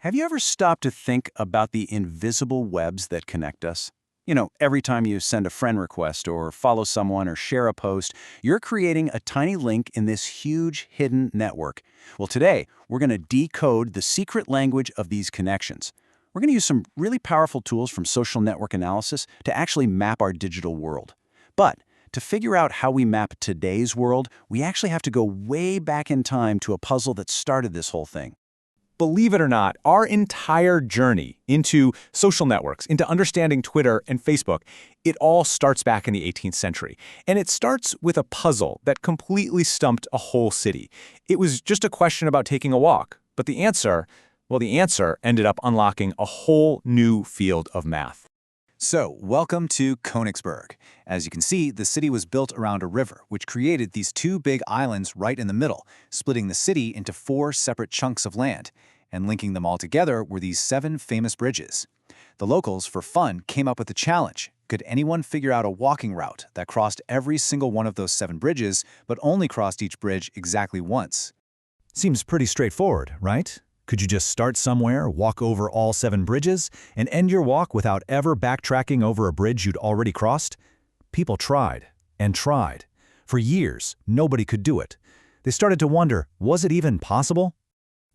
Have you ever stopped to think about the invisible webs that connect us? Every time you send a friend request or follow someone or share a post, you're creating a tiny link in this huge hidden network. Well, today, we're going to decode the secret language of these connections. We're going to use some really powerful tools from social network analysis to actually map our digital world. But to figure out how we map today's world, we actually have to go way back in time to a puzzle that started this whole thing. Believe it or not, our entire journey into social networks, into understanding Twitter and Facebook, it all starts back in the 18th century. And it starts with a puzzle that completely stumped a whole city. It was just a question about taking a walk. But the answer ended up unlocking a whole new field of math. So, welcome to Königsberg. As you can see, the city was built around a river, which created these two big islands right in the middle, splitting the city into 4 separate chunks of land. And linking them all together were these 7 famous bridges. The locals, for fun, came up with a challenge. Could anyone figure out a walking route that crossed every single one of those 7 bridges, but only crossed each bridge exactly once? Seems pretty straightforward, right? Could you just start somewhere, walk over all 7 bridges, and end your walk without ever backtracking over a bridge you'd already crossed? People tried and tried. For years, nobody could do it. They started to wonder, was it even possible?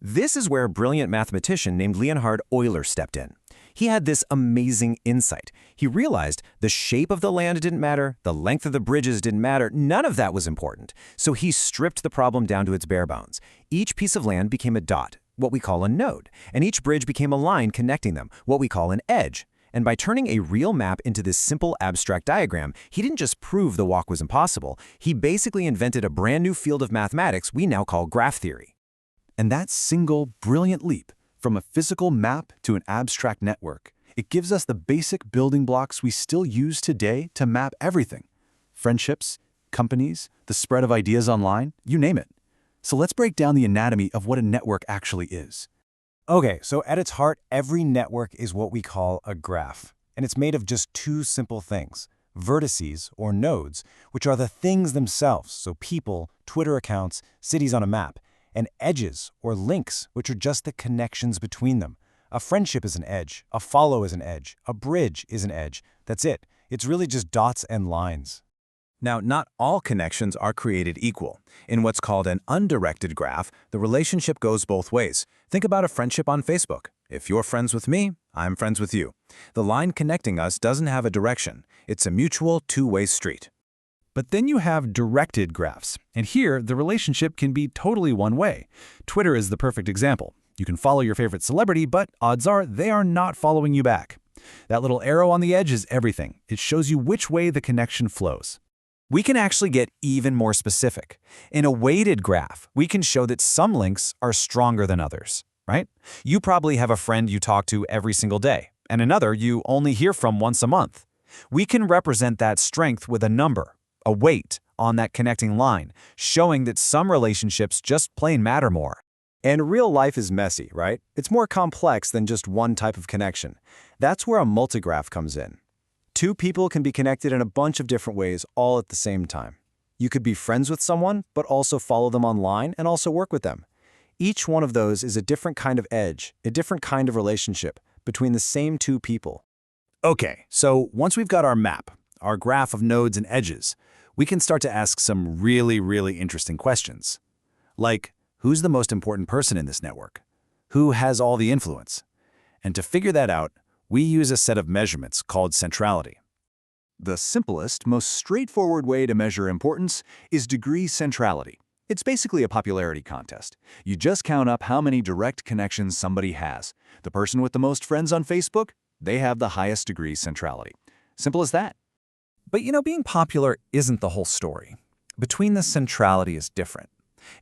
This is where a brilliant mathematician named Leonhard Euler stepped in. He had this amazing insight. He realized the shape of the land didn't matter, the length of the bridges didn't matter, none of that was important. So he stripped the problem down to its bare bones. Each piece of land became a dot, what we call a node, and each bridge became a line connecting them, what we call an edge. And by turning a real map into this simple abstract diagram, he didn't just prove the walk was impossible, he basically invented a brand new field of mathematics we now call graph theory. And that single brilliant leap from a physical map to an abstract network, it gives us the basic building blocks we still use today to map everything. Friendships, companies, the spread of ideas online, you name it. So let's break down the anatomy of what a network actually is. Okay, so at its heart, every network is what we call a graph. And it's made of just 2 simple things: vertices, or nodes, which are the things themselves, so people, Twitter accounts, cities on a map, and edges, or links, which are just the connections between them. A friendship is an edge, a follow is an edge, a bridge is an edge. That's it. It's really just dots and lines. Now, not all connections are created equal. In what's called an undirected graph, the relationship goes both ways. Think about a friendship on Facebook. If you're friends with me, I'm friends with you. The line connecting us doesn't have a direction. It's a mutual two-way street. But then you have directed graphs, and here the relationship can be totally one way. Twitter is the perfect example. You can follow your favorite celebrity, but odds are they are not following you back. That little arrow on the edge is everything. It shows you which way the connection flows. We can actually get even more specific. In a weighted graph, we can show that some links are stronger than others, right? You probably have a friend you talk to every single day, and another you only hear from once a month. We can represent that strength with a number, a weight, on that connecting line, showing that some relationships just plain matter more. And real life is messy, right? It's more complex than just one type of connection. That's where a multigraph comes in. 2 people can be connected in a bunch of different ways all at the same time. You could be friends with someone, but also follow them online and also work with them. Each one of those is a different kind of edge, a different kind of relationship between the same 2 people. Okay, so once we've got our map, our graph of nodes and edges, we can start to ask some really interesting questions. Like, who's the most important person in this network? Who has all the influence? And to figure that out, we use a set of measurements called centrality. The simplest, most straightforward way to measure importance is degree centrality. It's basically a popularity contest. You just count up how many direct connections somebody has. The person with the most friends on Facebook, they have the highest degree centrality. Simple as that. But being popular isn't the whole story. Between the centrality is different.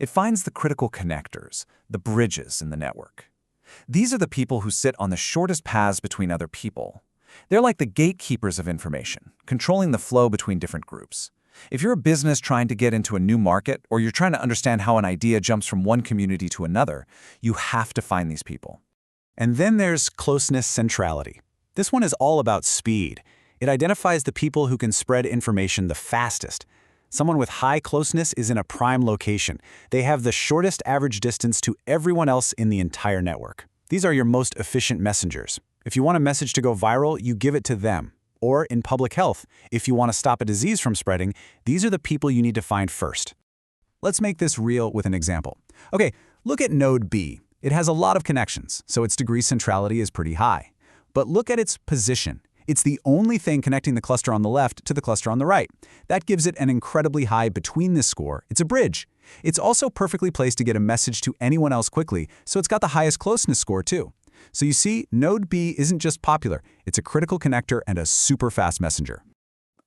It finds the critical connectors, the bridges in the network. These are the people who sit on the shortest paths between other people. They're like the gatekeepers of information, controlling the flow between different groups. If you're a business trying to get into a new market, or you're trying to understand how an idea jumps from one community to another, you have to find these people. And then there's closeness centrality. This one is all about speed. It identifies the people who can spread information the fastest. Someone with high closeness is in a prime location. They have the shortest average distance to everyone else in the entire network. These are your most efficient messengers. If you want a message to go viral, you give it to them. Or in public health, if you want to stop a disease from spreading, these are the people you need to find first. Let's make this real with an example. Okay, look at node B. It has a lot of connections, so its degree centrality is pretty high. But look at its position. It's the only thing connecting the cluster on the left to the cluster on the right. That gives it an incredibly high between-this score. It's a bridge. It's also perfectly placed to get a message to anyone else quickly, so it's got the highest closeness score too. So you see, node B isn't just popular, it's a critical connector and a super fast messenger.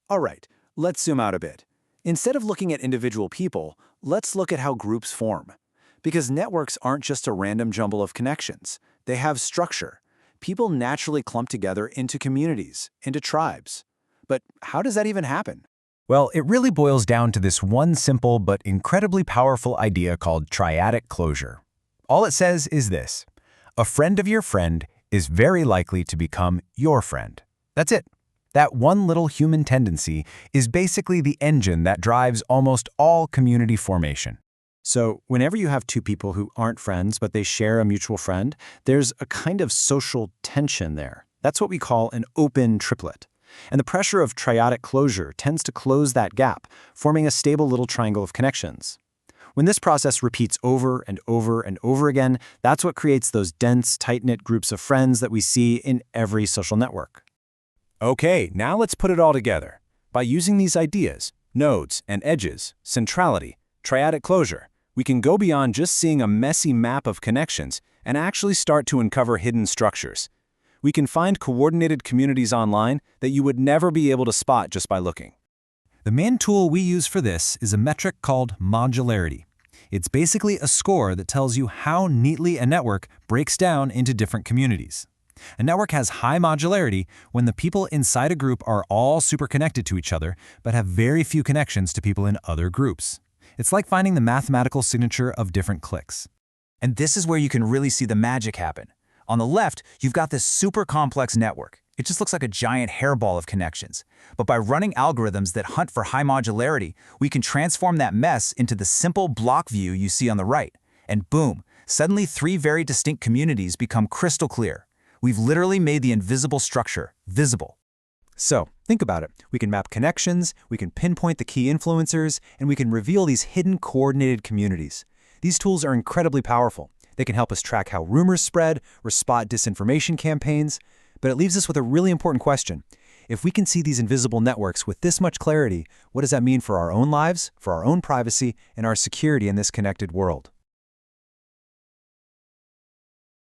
All right, let's zoom out a bit. Instead of looking at individual people, let's look at how groups form. Because networks aren't just a random jumble of connections. They have structure. People naturally clump together into communities, into tribes. But how does that even happen? Well, it really boils down to this one simple but incredibly powerful idea called triadic closure. All it says is this: a friend of your friend is very likely to become your friend. That's it. That one little human tendency is basically the engine that drives almost all community formation. So whenever you have two people who aren't friends but they share a mutual friend, there's a kind of social tension there. That's what we call an open triplet. And the pressure of triadic closure tends to close that gap, forming a stable little triangle of connections. When this process repeats over and over and over again, that's what creates those dense, tight-knit groups of friends that we see in every social network. Okay, now let's put it all together. By using these ideas, nodes and edges, centrality, triadic closure, we can go beyond just seeing a messy map of connections and actually start to uncover hidden structures. We can find coordinated communities online that you would never be able to spot just by looking. The main tool we use for this is a metric called modularity. It's basically a score that tells you how neatly a network breaks down into different communities. A network has high modularity when the people inside a group are all super connected to each other, but have very few connections to people in other groups. It's like finding the mathematical signature of different clicks. And this is where you can really see the magic happen. On the left, you've got this super complex network. It just looks like a giant hairball of connections. But by running algorithms that hunt for high modularity, we can transform that mess into the simple block view you see on the right. And boom, suddenly 3 very distinct communities become crystal clear. We've literally made the invisible structure visible. So, think about it. We can map connections, we can pinpoint the key influencers, and we can reveal these hidden coordinated communities. These tools are incredibly powerful. They can help us track how rumors spread or spot disinformation campaigns. But it leaves us with a really important question. If we can see these invisible networks with this much clarity, what does that mean for our own lives, for our own privacy, and our security in this connected world?